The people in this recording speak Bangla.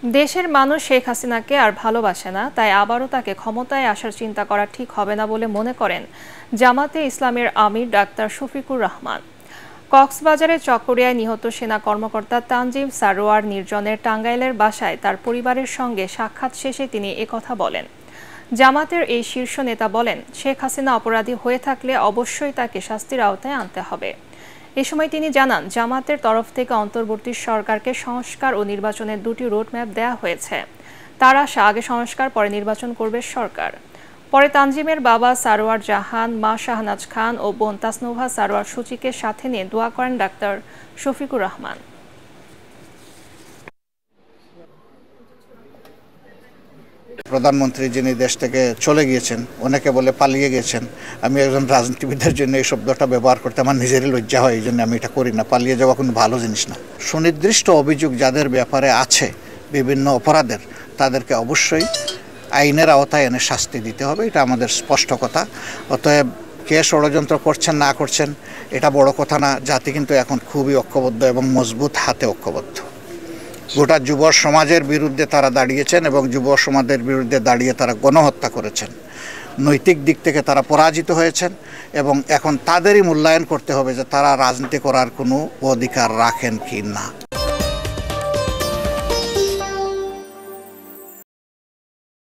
দেশের মানুষ শেখ হাসিনাকে আর ভালোবাসে না, তাই আবারও তাকে ক্ষমতায় আসার চিন্তা করা ঠিক হবে না বলে মনে করেন জামাতে ইসলামের আমির ডাক্তার শফিকুর রহমান। কক্সবাজারের চকরিয়ায় নিহত সেনা কর্মকর্তা তানজিম সারোয়ার নির্জনের টাঙ্গাইলের বাসায় তার পরিবারের সঙ্গে সাক্ষাৎ শেষে তিনি একথা বলেন। জামাতের এই শীর্ষ নেতা বলেন, শেখ হাসিনা অপরাধী হয়ে থাকলে অবশ্যই তাকে শাস্তির আওতায় আনতে হবে। এ সময় তিনি জানান, জামাতের তরফ থেকে অন্তর্বর্তী সরকারকে সংস্কার ও নির্বাচনের দুটি রোডম্যাপ দেওয়া হয়েছে। তার আশা আগে সংস্কার পরে নির্বাচন করবে সরকার। পরে তানজিমের বাবা সারোয়ার জাহান, মা শাহনাজ খান ও বোন তাসনুভা সারোয়ার সূচিকে সাথে নিয়ে দোয়া করেন ডাক্তার শফিকুর রহমান। প্রধানমন্ত্রী যিনি দেশ থেকে চলে গিয়েছেন, অনেকে বলে পালিয়ে গেছেন। আমি একজন রাজনীতিবিদের জন্য এই শব্দটা ব্যবহার করতে আমার নিজেরই লজ্জা হয়, এই জন্য আমি এটা করি না। পালিয়ে যাওয়া কোনো ভালো জিনিস না। সুনির্দিষ্ট অভিযোগ যাদের ব্যাপারে আছে বিভিন্ন অপরাধের, তাদেরকে অবশ্যই আইনের আওতায় এনে শাস্তি দিতে হবে, এটা আমাদের স্পষ্ট কথা। অতএব কে ষড়যন্ত্র করছেন না করছেন এটা বড় কথা না। জাতি কিন্তু এখন খুবই ঐক্যবদ্ধ এবং মজবুত হাতে ঐক্যবদ্ধ। গোটা যুব সমাজের বিরুদ্ধে তারা দাঁড়িয়েছেন এবং যুব সমাজের বিরুদ্ধে দাঁড়িয়ে তারা গণহত্যা করেছেন। নৈতিক দিক থেকে তারা পরাজিত হয়েছেন এবং এখন তাদেরই মূল্যায়ন করতে হবে যে তারা রাজনীতি করার কোনো অধিকার রাখেন কি না।